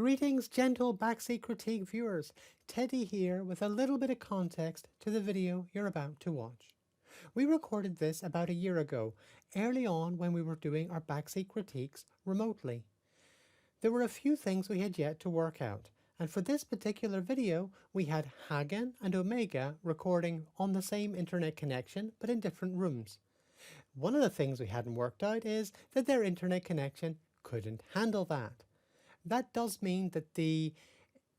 Greetings, gentle Backseat Critique viewers. Teddy here with a little bit of context to the video you're about to watch. We recorded this about a year ago, early on when we were doing our Backseat critiques remotely. There were a few things we had yet to work out, and for this particular video we had Hagan and Omega recording on the same internet connection but in different rooms. One of the things we hadn't worked out is that their internet connection couldn't handle that. That does mean that the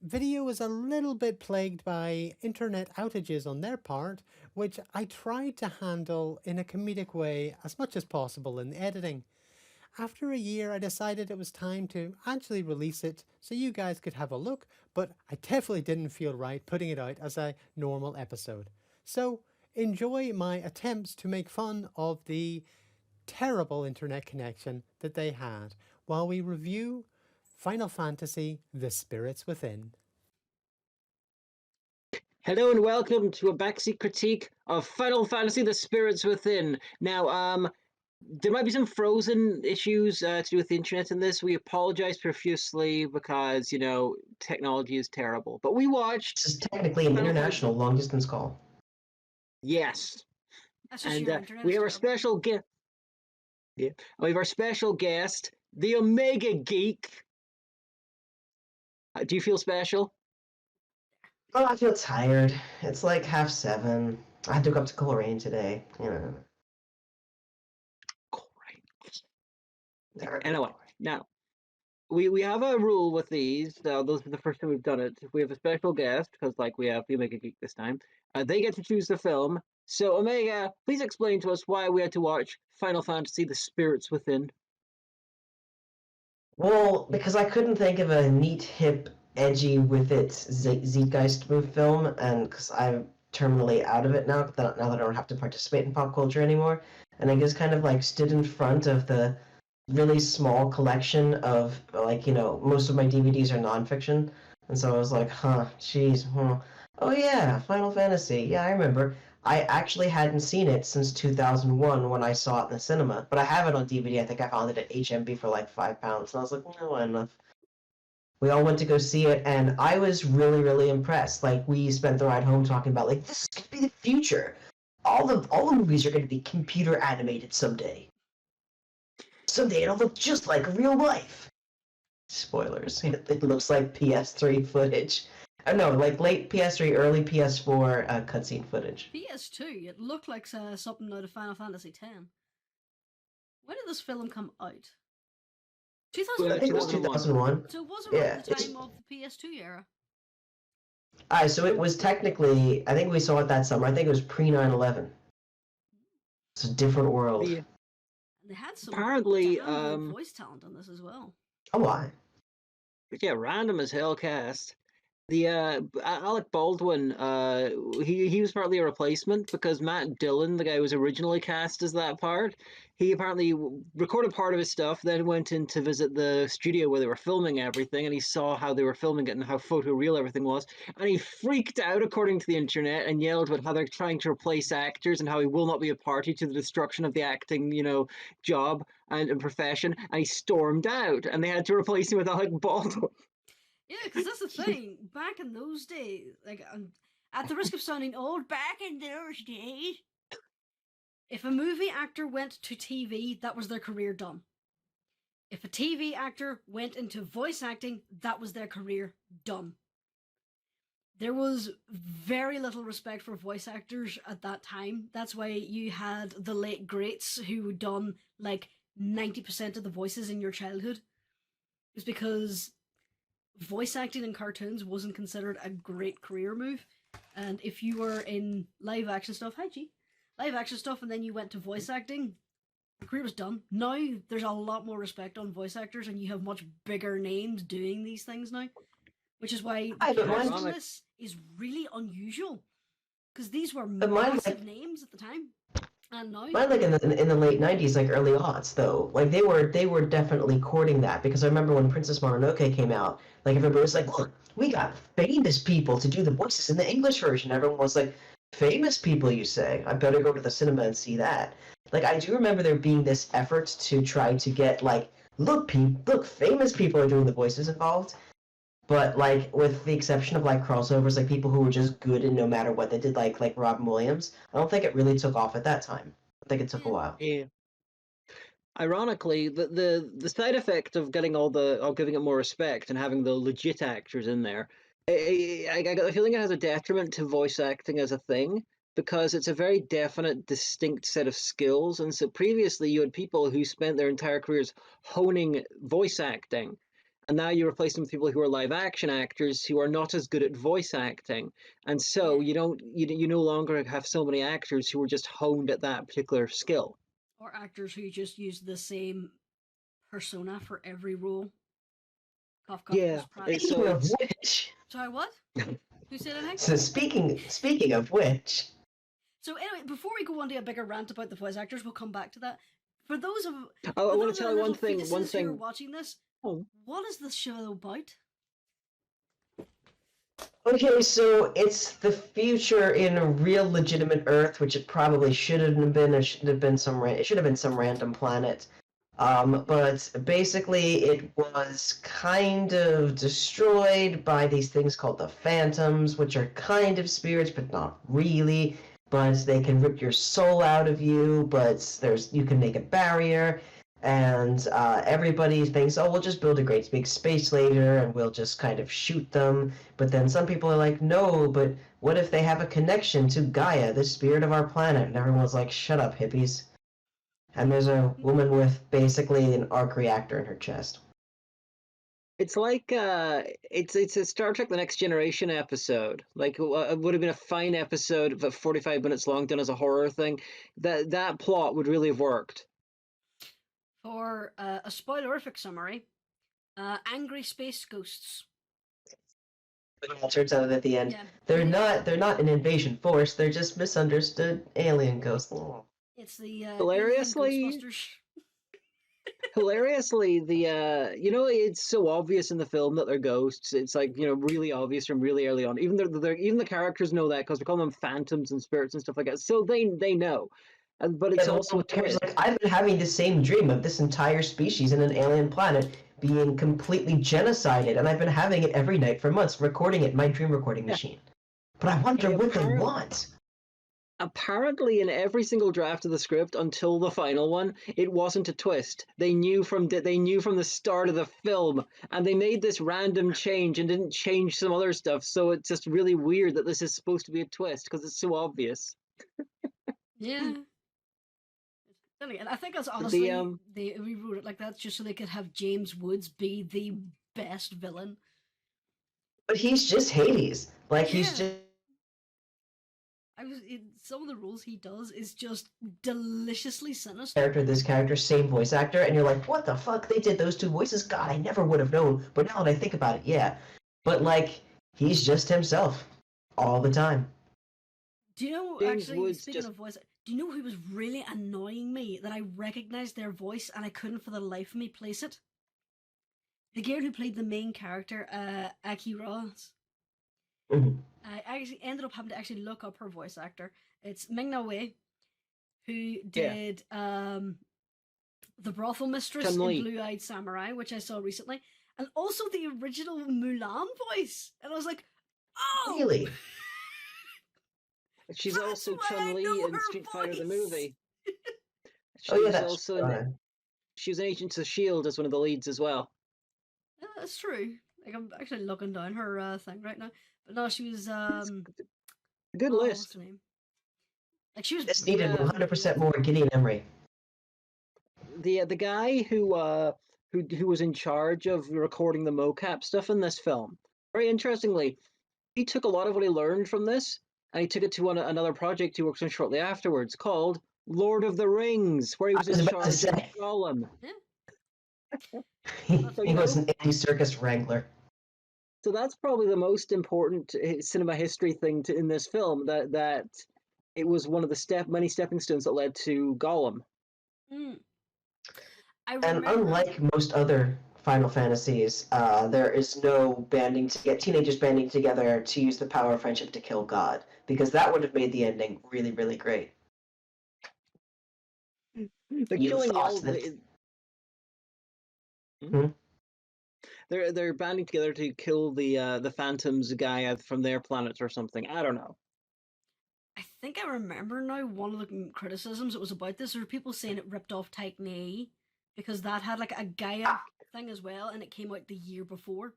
video is a little bit plagued by internet outages on their part, which I tried to handle in a comedic way as much as possible in the editing. After a year, I decided it was time to actually release it so you guys could have a look, but I definitely didn't feel right putting it out as a normal episode. So enjoy my attempts to make fun of the terrible internet connection that they had while we review Final Fantasy: The Spirits Within. Hello and welcome to a backseat critique of Final Fantasy: The Spirits Within. Now, there might be some frozen issues to do with the internet in this. We apologize profusely because, you know, technology is terrible. But we watched... This is technically an international long-distance call. Yes. That's just And your internet. we have our special guest... Yeah. We have our special guest, the Omega Geek. Do you feel special? Oh, I feel tired. It's like 7:30. I had to go up to Coleraine today, you know. Great. Anyway, now, we have a rule with these. Those are the first time we've done it. We have a special guest, because like we have the Omega Geek this time. They get to choose the film. So, Omega, please explain to us why we had to watch Final Fantasy: The Spirits Within. Well, because I couldn't think of a neat, hip, edgy with its Zeitgeist move film, and because I'm terminally out of it now that I don't have to participate in pop culture anymore, and I just kind of like stood in front of the really small collection of, like, you know, most of my DVDs are nonfiction, and so I was like, oh yeah, Final Fantasy, yeah, I remember. I actually hadn't seen it since 2001 when I saw it in the cinema, but I have it on DVD. I think I found it at HMV for like £5, and I was like, no, enough. We all went to go see it, and I was really, really impressed. Like, we spent the ride home talking about, like, this could be the future. All the movies are going to be computer animated someday. Someday it'll look just like real life. Spoilers. It looks like PS3 footage. No, like late PS3, early PS4 cutscene footage. PS2, it looked like something out of Final Fantasy X. When did this film come out? 2001. I think it was 2001. So it was around the time of the PS2 era. So it was technically, I think we saw it that summer. I think it was pre 9/11. It's a different world. Yeah. And they had some apparently voice talent on this as well. Oh, why? Yeah, random as hell cast. The Alec Baldwin, he was partly a replacement because Matt Dillon, the guy who was originally cast as that part, he apparently recorded part of his stuff, then went in to visit the studio where they were filming everything, and he saw how they were filming it and how photoreal everything was, and he freaked out, according to the internet, and yelled about how they're trying to replace actors and how he will not be a party to the destruction of the acting, you know, job and profession, and he stormed out, and they had to replace him with Alec Baldwin. Yeah, because that's the thing. Back in those days, like, at the risk of sounding old, back in those days, if a movie actor went to TV, that was their career done. If a TV actor went into voice acting, that was their career done. There was very little respect for voice actors at that time. That's why you had the late greats who done like 90% of the voices in your childhood. It's because voice acting in cartoons wasn't considered a great career move, and if you were in live action stuff, live action stuff, and then you went to voice acting, your career was done. Now there's a lot more respect on voice actors, and you have much bigger names doing these things now, which is why this is really unusual, because these were massive names at the time. And now, mine, like in the late 90s, like early aughts, though, like they were definitely courting that, because I remember when Princess Mononoke came out, like everybody was like, look, we got famous people to do the voices in the English version. Everyone was like, famous people, you say? I better go to the cinema and see that. Like, I do remember there being this effort to try to get, like, look, famous people are doing the voices involved. But like, with the exception of like crossovers, like people who were just good and no matter what they did, like Robin Williams, I don't think it really took off at that time. I think it took a Yeah. while. Yeah. Ironically, the side effect of giving it more respect and having the legit actors in there, I got the feeling it has a detriment to voice acting as a thing because it's a very definite, distinct set of skills. And so previously, you had people who spent their entire careers honing voice acting, and now you replace them with people who are live action actors who are not as good at voice acting. And so Yeah. you no longer have so many actors who are just honed at that particular skill. Or actors who just use the same persona for every role. Cough, cough, Yeah, Chris Pratt. so Speaking of it's which, Sorry, what? Who said anything? so speaking of which, So anyway, before we go on to a bigger rant about the voice actors, we'll come back to that. For those of I for want those to of tell the you one little thing. One fetuses who are thing. watching this, Oh, what is this show about? okay, so it's the future in a real legitimate Earth, which it probably shouldn't have been. It should have been it should have been some random planet. But basically, it was kind of destroyed by these things called the Phantoms, which are kind of spirits, but not really. But they can rip your soul out of you. But you can make a barrier, and everybody thinks, oh, we'll just build a great big space laser, and we'll just kind of shoot them. But then some people are like, no, but what if they have a connection to Gaia, the spirit of our planet? And everyone's like, shut up, hippies. And there's a woman with basically an arc reactor in her chest. it's like it's a Star Trek: The Next Generation episode. Like it would have been a fine episode, but 45 minutes long, done as a horror thing. That plot would really have worked. For a spoilerific summary, angry space ghosts. But it all turns out at the end, Yeah, they're not an invasion force, they're just misunderstood alien ghosts. Oh. it's the alien Hilariously, Ghostbusters. hilariously, it's so obvious in the film that they're ghosts. It's like really obvious from really early on. Even even the characters know that because we call them phantoms and spirits and stuff like that. So they know. But it's Yeah, also a character's twist. like, I've been having the same dream of this entire species in an alien planet being completely genocided, and I've been having it every night for months, recording it in my dream recording Yeah. machine. But I wonder Hey, what they want. Apparently, in every single draft of the script until the final one, it wasn't a twist. They knew from the start of the film, and they made this random change and didn't change some other stuff. So it's just really weird that this is supposed to be a twist because it's so obvious. Yeah. Then again, I think that's The honestly they rewrote it like that just so they could have James Woods be the best villain. But he's just Hades. Like, he's Yeah. just Some of the roles he does is just deliciously sinister. this character, same voice actor, and you're like, what the fuck? They did those two voices? God, I never would have known. But now that I think about it, yeah. But, like, he's just himself all the time. Do you know, James actually, Woods speaking just- of voice, do you know who was really annoying me that I recognized their voice and I couldn't for the life of me place it? The girl who played the main character, Aki Ross. Mhm. I actually ended up having to actually look up her voice actor. It's Ming Na Wei, who did the brothel mistress in Chun-Li. Blue Eyed Samurai, which I saw recently, and also the original Mulan voice. And I was like, oh! Really? She's That's also why I Chun-Li know in her Street Fighter the voice. movie. Oh, yeah, She's that's also she was in Agents of S.H.I.E.L.D. as one of the leads as well. Yeah, that's true. Like, I'm actually looking down her thing right now. But no, she was A good what's list. her name? Like, she was This needed Yeah. 100% more Gideon Emery. The guy who was in charge of recording the mocap stuff in this film, very interestingly, he took a lot of what he learned from this and he took it to another project he worked on shortly afterwards called Lord of the Rings, where he was I was in about to charge of say. Gollum. he So, you was know, an anti-circus wrangler. so that's probably the most important cinema history thing in this film, that it was one of the many stepping stones that led to Gollum. Mm. I And remember. unlike most other Final Fantasies, there is no banding to get teenagers banding together to use the power of friendship to kill God, because that would have made the ending really, really great. The You killing thought all that- the, they're banding together to kill the Phantoms guy from their planet or something. I don't know. I think I remember now one of the criticisms it was about this. There were people saying it ripped off Titan A because that had like a Gaia thing as well, and it came out the year before.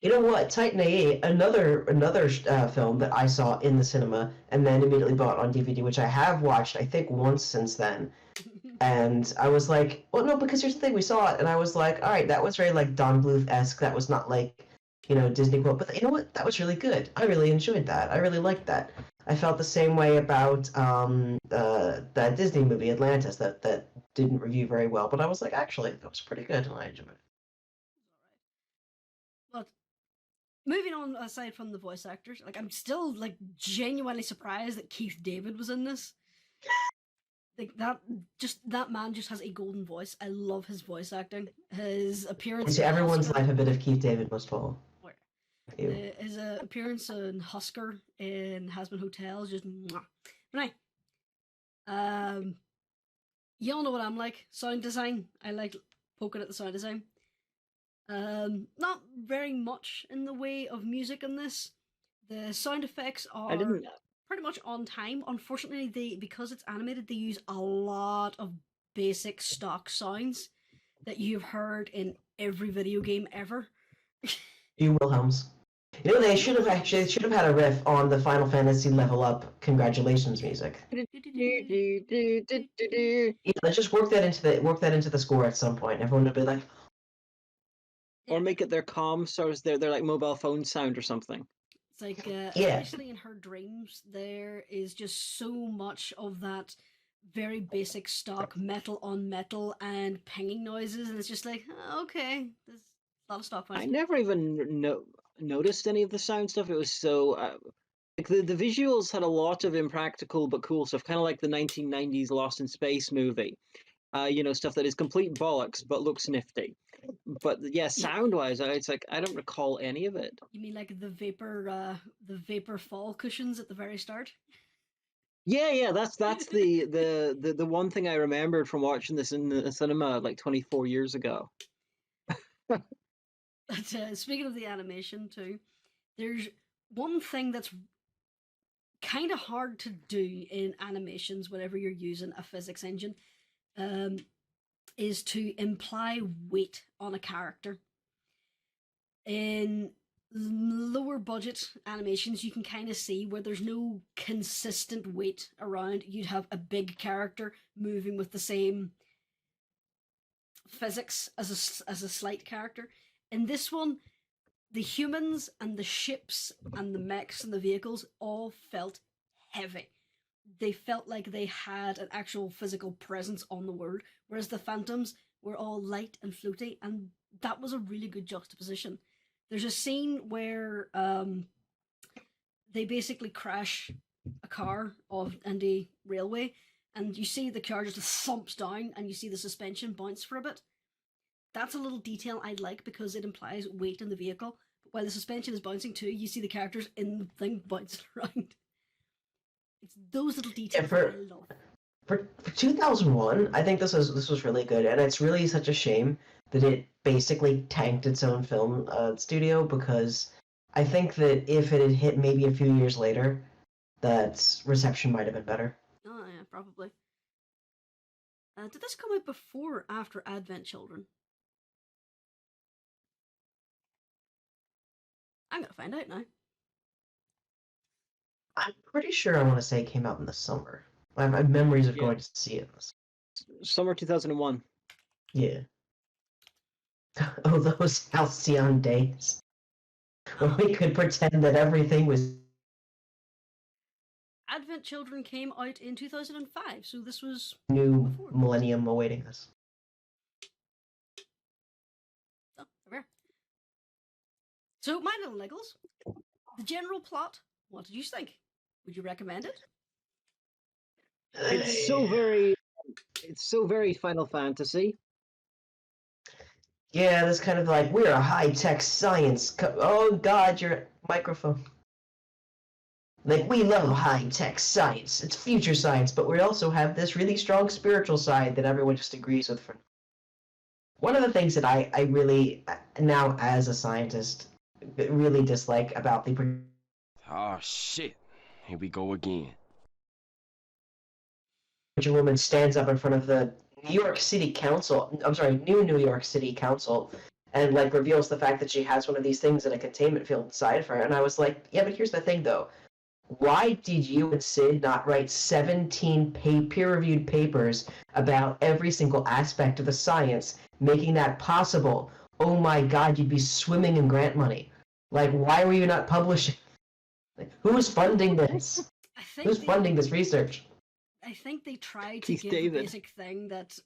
You know what? Titan A, another film that I saw in the cinema and then immediately bought on DVD, which I have watched, I think, once since then. And I was like, well, no, because here's the thing, we saw it, and I was like, all right, that was very like Don Bluth-esque. That was not like, Disney quote, but you know what? That was really good. I really enjoyed that. I really liked that. I felt the same way about that Disney movie Atlantis that didn't review very well, but I was like, actually, that was pretty good, and I enjoyed it. But moving on, aside from the voice actors, like I'm still like genuinely surprised that Keith David was in this. Like that man just has a golden voice. I love his voice acting. His appearance. Into in everyone's Husker, life, a bit of Keith David must fall. Ew. his appearance in Husker in Hazbin Hotel is just mwah. But y'all know what I'm like. Sound design. I like poking at the sound design. Not very much in the way of music in this. The sound effects are I didn't. pretty much on time. Unfortunately, because it's animated, they use a lot of basic stock sounds that you've heard in every video game ever. You Wilhelms. They should have had a riff on the Final Fantasy Level Up Congratulations music. Let's just work that into the score at some point. Everyone would be like, Or make it their comm source, their like mobile phone sound or something. It's like, Yeah. especially in her dreams, there is just so much of that very basic stock metal on metal and pinging noises, and it's just like, okay, there's a lot of stock. I never even noticed any of the sound stuff. It was so like the visuals had a lot of impractical but cool stuff, kind of like the 1990s Lost in Space movie. Stuff that is complete bollocks but looks nifty. But yeah, sound-wise, it's like I don't recall any of it. You mean like the vapor fall cushions at the very start? Yeah, that's the one thing I remembered from watching this in the cinema like 24 years ago. But speaking of the animation too, there's one thing that's kind of hard to do in animations whenever you're using a physics engine. Is to imply weight on a character. In lower budget animations, you can kind of see where there's no consistent weight around. You'd have a big character moving with the same physics as a slight character. In this one, the humans and the ships and the mechs and the vehicles all felt heavy. They felt like they had an actual physical presence on the world, whereas the Phantoms were all light and floaty, and that was a really good juxtaposition. There's a scene where they basically crash a car off the railway, and you see the car just thumps down, and you see the suspension bounce for a bit. That's a little detail I like because it implies weight in the vehicle. But while the suspension is bouncing too, you see the characters in the thing bouncing around. It's those little details for- I love. For 2001, I think this was really good, and it's really such a shame that it basically tanked its own film studio, because I think that if it had hit maybe a few years later, that reception might have been better. Oh yeah, probably. Did this come out before or after Advent Children? I'm gonna find out now. I'm pretty sure I want to say it came out in the summer. I have memories of going to see it. Summer 2001. Yeah. Oh, those halcyon days when we could pretend that everything was. Advent Children came out in 2005, so this was New before. millennium awaiting us. Oh, there we are. So, my little niggles, the general plot, what did you think? Would you recommend it? It's so very Final Fantasy. Yeah, this kind of like, we're a high-tech science. Oh God, your microphone. Like, we love high-tech science. It's future science, but we also have this really strong spiritual side that everyone just agrees with. One of the things that I really, now as a scientist, really dislike about the Oh shit. Here we go again. woman stands up in front of the New York City Council, I'm sorry, New York City Council, and like reveals the fact that she has one of these things in a containment field inside of her. And I was like, yeah, but here's the thing though. Why did you and Sid not write 17 peer-reviewed papers about every single aspect of the science, making that possible? Oh my god, you'd be swimming in grant money. Like, why were you not publishing? Like, who's funding this? I think Who's funding this research? I think they tried to Keith give David. a basic thing that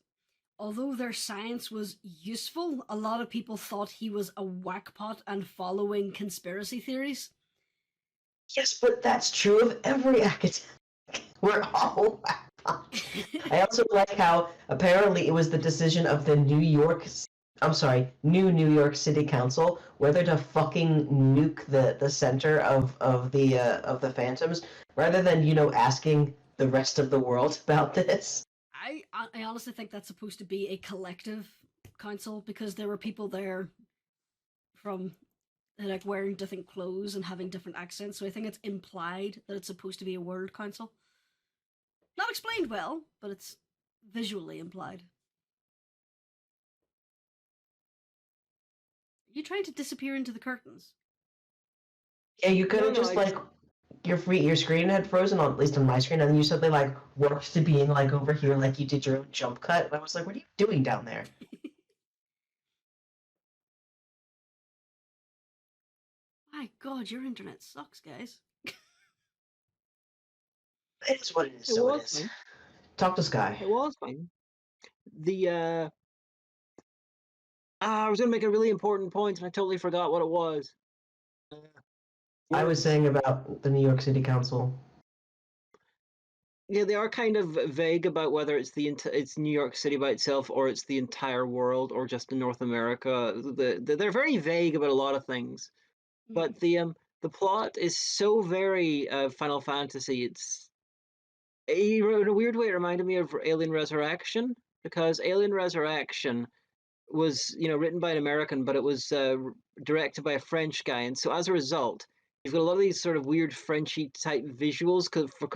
although their science was useful, a lot of people thought he was a whackpot and following conspiracy theories. Yes, but that's true of every academic. We're all I also like how apparently it was the decision of the New York City Council whether to fucking nuke the center of the Phantoms rather than, asking the rest of the world about this. I honestly think that's supposed to be a collective council because there were people there from like wearing different clothes and having different accents, so I think it's implied that it's supposed to be a world council. Not explained well, but it's visually implied. Are you trying to disappear into the curtains? Yeah, you could have No, just I like your screen had frozen on, at least on my screen, and then you suddenly like worked to being like over here like you did your own jump cut. And I was like, what are you doing down there? My god, your internet sucks, guys. It is what it is, It so it was is. fine. Talk to Sky. It was fine. I was going to make a really important point and I totally forgot what it was. I was saying about the New York City Council. Yeah, they are kind of vague about whether it's it's New York City by itself or it's the entire world or just in North America. They're very vague about a lot of things, but the plot is so very Final Fantasy. In a weird way, it reminded me of Alien Resurrection because Alien Resurrection was written by an American, but it was directed by a French guy, and so as a result, you've got a lot of these sort of weird Frenchy type visuals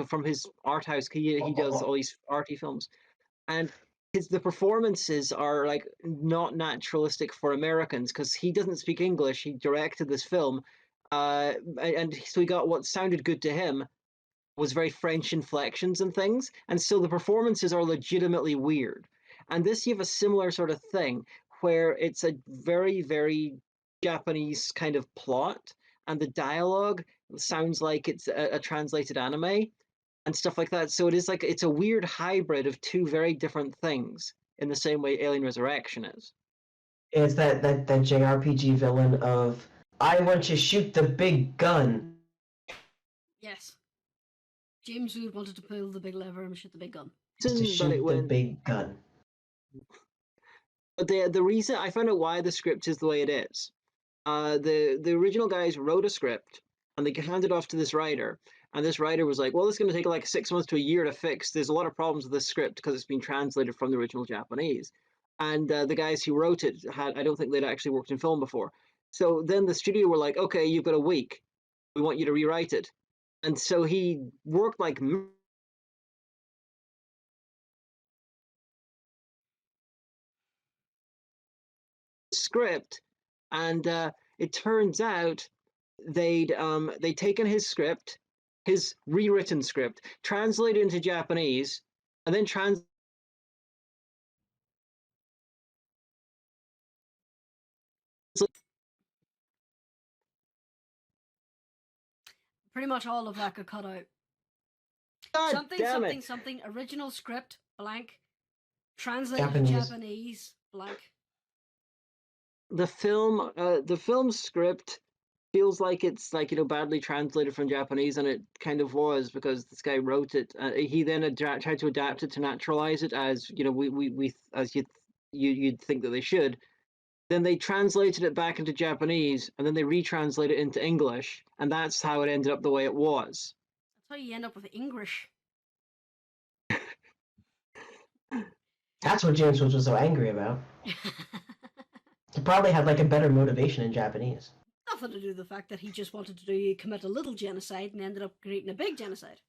from his art house. He does all these arty films, and the performances are like not naturalistic for Americans because he doesn't speak English. He directed this film, and so he got what sounded good to him was very French inflections and things, and so the performances are legitimately weird. And this you have a similar sort of thing where it's a very, very Japanese kind of plot, and the dialogue sounds like it's a translated anime and stuff like that. So it is like it's a weird hybrid of two very different things in the same way Alien Resurrection is. It's that JRPG villain of I want to shoot the big gun. Yes. James Wood wanted to pull the big lever and shoot the big gun. To shoot the big gun. But the reason I found out why the script is the way it is, the original guys wrote a script and they handed it off to this writer, and this writer was like, "Well, it's going to take like 6 months to a year to fix. There's a lot of problems with this script because it's been translated from the original Japanese." And the guys who wrote it I don't think they'd actually worked in film before. So then the studio were like, "Okay, you've got a week. We want you to rewrite it." And so he worked like script, and it turns out they'd taken his script, his rewritten script, translated into Japanese, and then Pretty much all of that got cut out. God damn it. Something, original script, blank. Translated Japanese. to Japanese, blank. The film script feels like it's like badly translated from Japanese, and it kind of was because this guy wrote it. He then tried to adapt it to naturalize it as we as you'd think that they should. Then they translated it back into Japanese, and then they retranslated it into English, and that's how it ended up the way it was. That's how you end up with English. That's what James Woods was so angry about. He probably had like a better motivation in Japanese. Nothing to do with the fact that he just wanted to commit a little genocide and ended up creating a big genocide.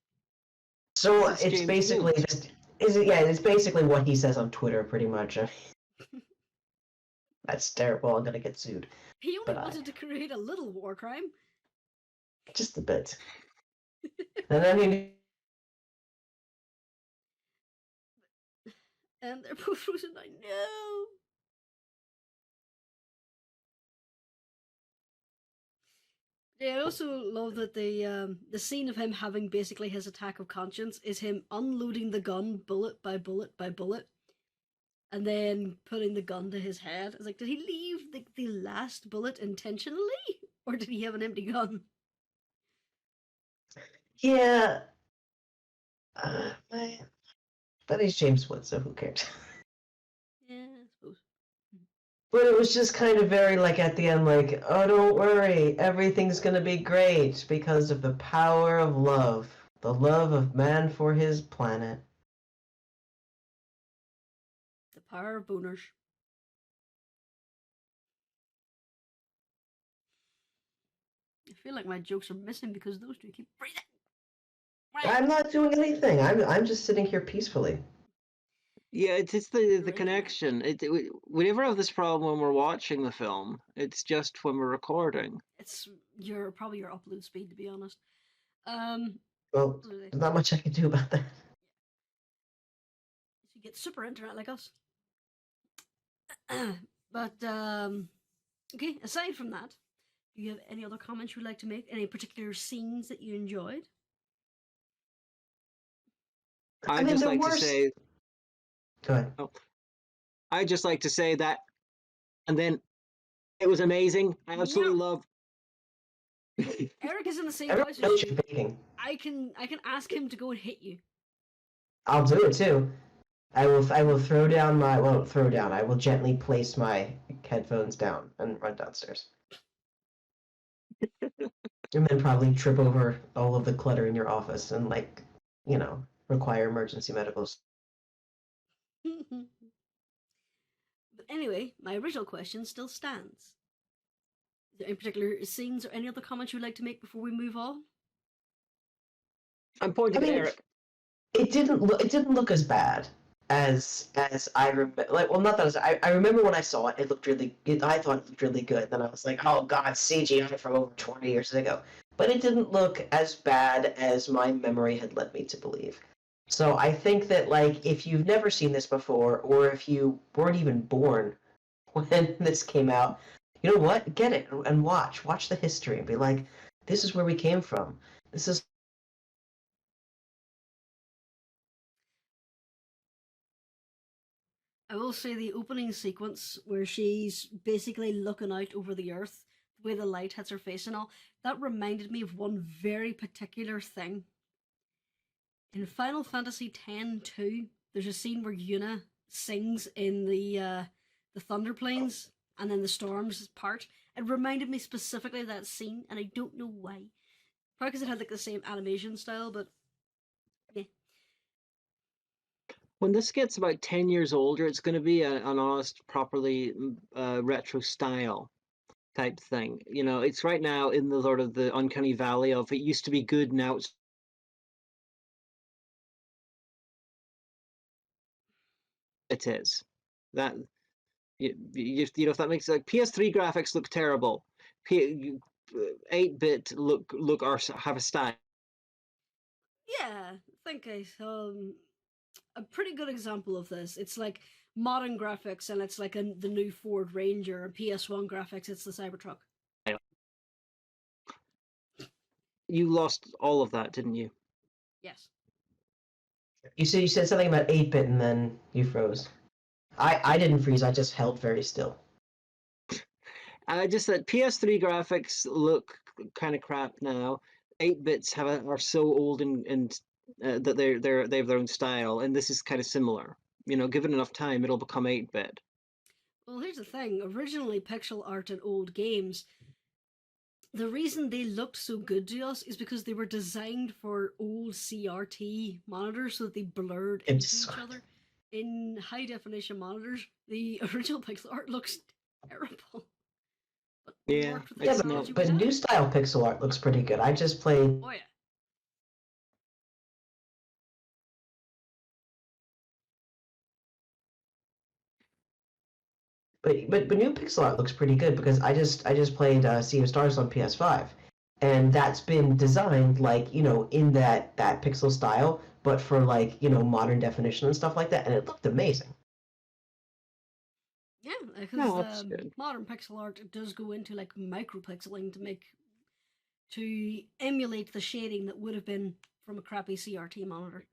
So It's it's James basically Woods. just it's basically what he says on Twitter, pretty much. That's terrible. I'm gonna get sued. He only But wanted to create a little war crime. just a bit. And I mean, And they're both frozen. I know. Yeah, I also love that the scene of him having basically his attack of conscience is him unloading the gun bullet by bullet by bullet, and then putting the gun to his head. It's like, did he leave the last bullet intentionally, or did he have an empty gun? yeah. But he's James Woods, so who cares? Yeah, I suppose. But it was just kind of very like at the end, like, oh, don't worry, everything's gonna be great because of the power of love, the love of man for his planet. The power of boners. I feel like my jokes are missing because those two keep breathing. I'm not doing anything. I'm just sitting here peacefully. Yeah, it's the Regular. connection. We never have this problem when we're watching the film. It's just when we're recording. It's probably your upload speed, to be honest. Well, there's not much I can do about that. You get super internet like us. But okay. Aside from that, do you have any other comments you'd like to make? Any particular scenes that you enjoyed? I'd just like to say. Go ahead. Oh, I'd just like to say that, and then it was amazing. I absolutely love. Eric is in the same Everyone place as knows you. you're baking. I can ask him to go and hit you. I'll do it too. I will throw down my well throw down. I will gently place my headphones down and run downstairs. And then probably trip over all of the clutter in your office and require emergency medicals. But anyway, my original question still stands. Is there any particular scenes or any other comments you'd like to make before we move on? I'm pointing at Eric. It didn't look as bad as I remember. Like, well, not that I remember when I saw it. It looked really. I thought it looked really good. Then I was like, oh god, CGI from over 20 years ago. But it didn't look as bad as my memory had led me to believe. So I think that like if you've never seen this before, or if you weren't even born when this came out, you know what? Get it and watch the history and be like, this is where we came from. This is. I will say the opening sequence where she's basically looking out over the earth, the way the light hits her face and all, that reminded me of one very particular thing. In Final Fantasy X-2, there's a scene where Yuna sings in the Thunder Plains, and then the storms part. It reminded me specifically of that scene, and I don't know why. Probably because it had like the same animation style, but yeah. When this gets about 10 years older, it's going to be an honest, properly retro style type thing. You know, it's right now in the sort of the uncanny valley of it used to be good, now it's. It is. That you know if that makes like PS3 graphics look terrible. 8-bit look or have a style. Yeah, I think I saw a pretty good example of this. It's like modern graphics, and it's like the new Ford Ranger, and PS1 graphics, it's the Cybertruck. You lost all of that, didn't you? Yes. You said something about 8-bit and then you froze. I didn't freeze. I just held very still. I just said PS3 graphics look kind of crap now. 8-bits are so old and that they have their own style, and this is kind of similar. You know, given enough time, it'll become 8-bit. Well, here's the thing. Originally, pixel art in old games, the reason they looked so good to us is because they were designed for old CRT monitors, so that they blurred into each other. in high definition monitors, the original pixel art looks terrible. But they Yeah, worked with the Yeah, it's technology but we had. new style pixel art looks pretty good. I just played. Oh yeah. But new pixel art looks pretty good because I just played Sea of Stars on PS5, and that's been designed like in that pixel style, but for like modern definition and stuff like that, and it looked amazing. Yeah, because No, that's good. modern pixel art does go into like micropixeling to emulate the shading that would have been from a crappy CRT monitor.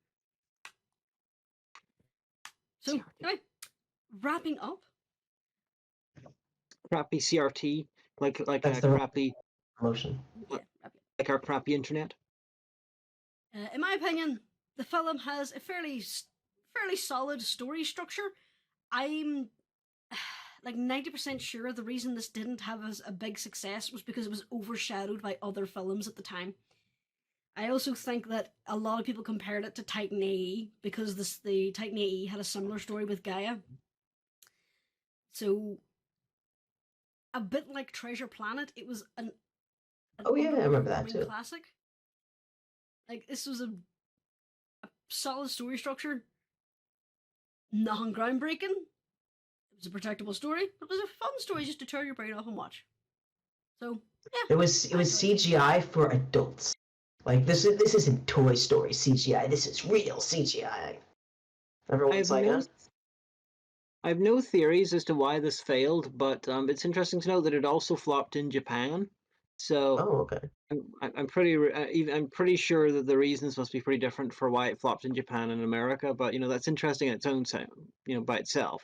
So, CRT. anyway, wrapping up. Crappy CRT, like That's a the crappy, motion. Yeah, wrapping like our crappy internet. in my opinion, the film has a fairly solid story structure. I'm like 90% sure the reason this didn't have a big success was because it was overshadowed by other films at the time. I also think that a lot of people compared it to Titan AE because the Titan AE had a similar story with Gaia. So, a bit like Treasure Planet, it was an Oh, yeah, I remember that underperforming too. classic. Like, this was a solid story structure, nothing groundbreaking. It was a protectable story, but it was a fun story just to turn your brain off and watch. So, yeah. It was CGI for adults. Like this isn't Toy Story CGI. This is real CGI. Everyone's like, huh? I have no theories as to why this failed, but it's interesting to note that it also flopped in Japan. So Oh, okay. I'm pretty sure that the reasons must be pretty different for why it flopped in Japan and America. But that's interesting in its own by itself.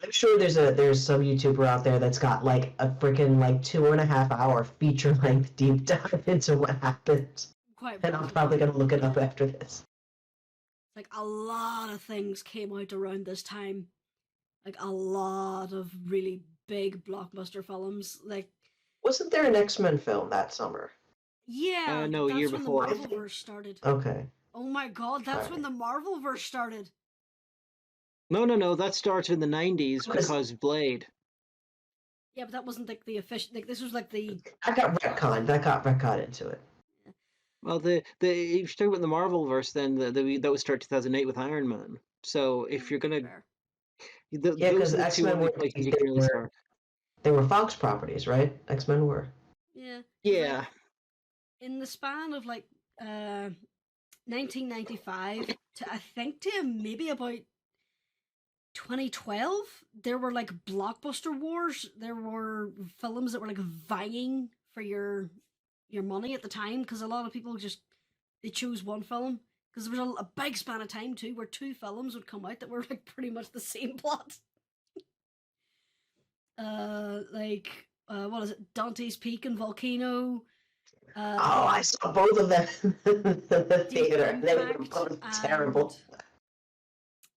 I'm sure there's some YouTuber out there that's got like a freaking like 2.5 hour feature length deep dive into what happened. Quite And I'm probably gonna look it up after this. Like, a lot of things came out around this time. Like, a lot of really big blockbuster films. Like, Wasn't there an X-Men film that summer? yeah, No, a that's year when before. the Marvelverse started. Okay. Oh my god, that's when the Marvelverse started. No, that started in the 90s Because- because Blade. Yeah, but that wasn't like the official. Like, this was like the. That got retconned into it. Well, if you're talking about the Marvelverse, then that would start 2008 with Iron Man. So if you're gonna, Fair. Yeah, those because are the two X-Men only were places you can really start. they were Fox properties, right? X-Men were. Yeah. Yeah. Like, in the span of like 1995 to I think to maybe about 2012, there were like blockbuster wars. There were films that were like vying for your money at the time because a lot of people they chose one film because there was a big span of time too where two films would come out that were like pretty much the same plot. What is it? Dante's Peak and Volcano. I saw both of them in the Deep theater. They were Impact both terrible.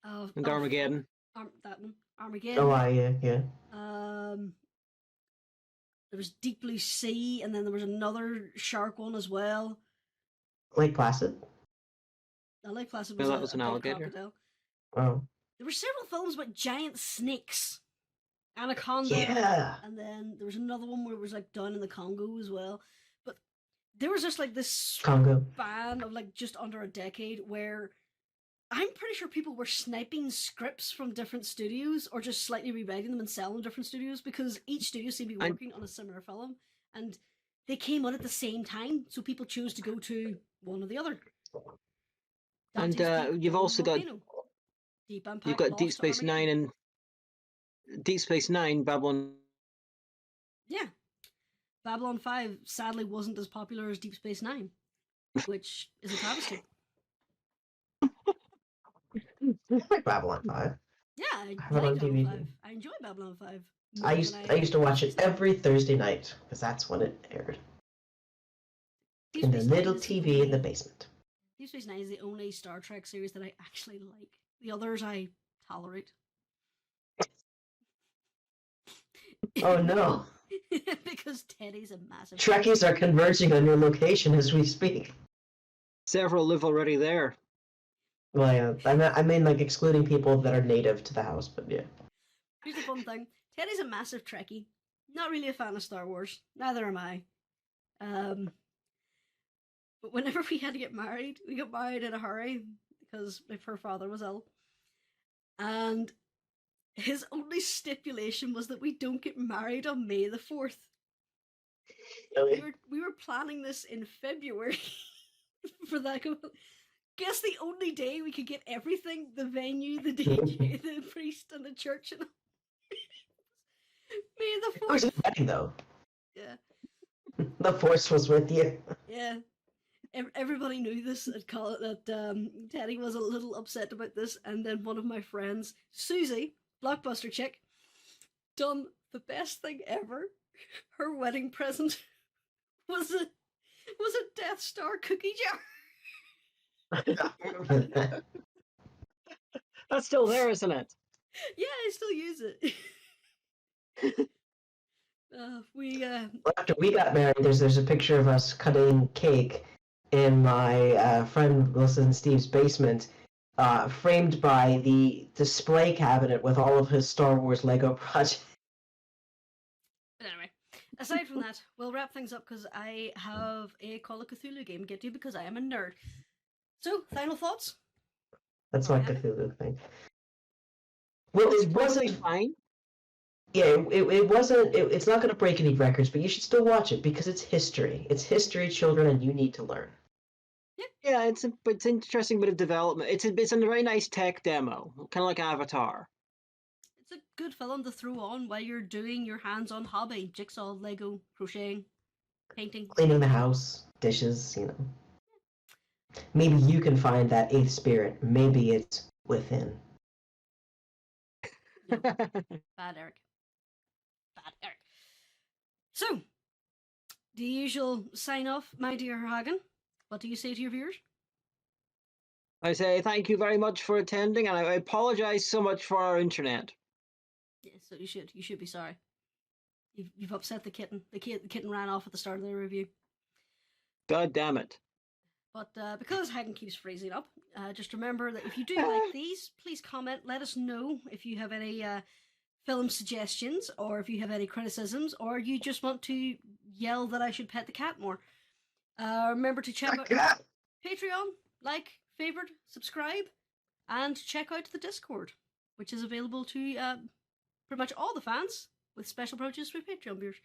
And Armageddon. That one, Armageddon. Oh, yeah. There was Deep Blue Sea, and then there was another shark one as well. Lake Placid. Lake Placid No, was, that was an big alligator. crocodile. Oh. There were several films about giant snakes, Anaconda, Yeah. and then there was another one where it was like down in the Congo as well. But there was just like this Congo. span of like just under a decade where I'm pretty sure people were sniping scripts from different studios or just slightly rewriting them and selling them to different studios because each studio seemed to be working on a similar film and they came out at the same time, so people chose to go to one or the other. And Dante's Peak, you've Fallen also got Volcano. Deep Impact, you've got Lost, Deep Space Nine Armageddon. and Deep Space Nine, Babylon. Yeah. Babylon 5 sadly wasn't as popular as Deep Space Nine, which is a travesty. I like Babylon 5. Yeah, I have it like on Babylon DVD. 5. I enjoy Babylon 5. I used to watch it every Thursday night because that's when it aired. Deep In the Space Nine little is TV in the basement. Deep Space Nine is the only Star Trek series that I actually like. The others I tolerate. Oh no. Because Teddy's a massive. Trekkies are converging on your location as we speak. Several live already there. Well, yeah, I mean, like excluding people that are native to the house, but yeah. Here's the fun thing: Teddy's a massive Trekkie. Not really a fan of Star Wars. Neither am I. But whenever we had to get married, we got married in a hurry because her father was ill, and his only stipulation was that we don't get married on May the 4th. We were planning this in February for that. Guess the only day we could get everything, the venue, the DJ, the priest, and the church, and May the It was 4th. a wedding, though. Yeah. The Force was with you. Yeah. Everybody knew this at college, that Teddy was a little upset about this, and then one of my friends, Susie, Blockbuster chick, done the best thing ever. Her wedding present was a Death Star cookie jar. That's still there, isn't it? Yeah, I still use it. Well, after we got married, there's a picture of us cutting cake in my friend Wilson and Steve's basement, framed by the display cabinet with all of his Star Wars Lego projects. But anyway, aside from that, we'll wrap things up because I have a Call of Cthulhu game to get to because I am a nerd. So, final thoughts? That's my Cthulhu thing. Well, it wasn't fine. Yeah, it wasn't. It's not going to break any records, but you should still watch it because it's history. It's history, children, and you need to learn. Yeah, it's an interesting bit of development. It's a very nice tech demo, kind of like Avatar. It's a good film to throw on while you're doing your hands-on hobby: jigsaw, Lego, crocheting, painting, Cleaning the house, dishes, you know. Maybe you can find that eighth spirit. Maybe it's within. No. Bad Eric. Bad Eric. So, the usual sign off, my dear Hagan. What do you say to your viewers? I say thank you very much for attending, and I apologize so much for our internet. Yeah, so you should be sorry. You've upset the kitten. The kitten ran off at the start of the review. God damn it. But because Hagan keeps freezing up, just remember that if you do like these, please comment. Let us know if you have any film suggestions, or if you have any criticisms, or you just want to yell that I should pet the cat more. Remember to check out Patreon, like, favorite, subscribe, and check out the Discord, which is available to pretty much all the fans, with special approaches for Patreon viewers.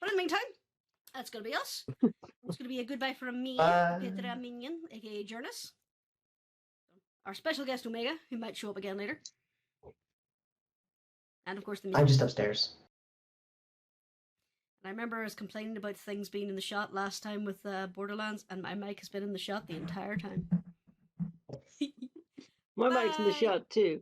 But in the meantime, that's going to be us. It's going to be a goodbye from me, Petra Minion, aka Journus. Our special guest Omega, who might show up again later. And of course the music. I'm just upstairs. And I remember I was complaining about things being in the shot last time with Borderlands, and my mic has been in the shot the entire time. My mic's in the Bye. shot too.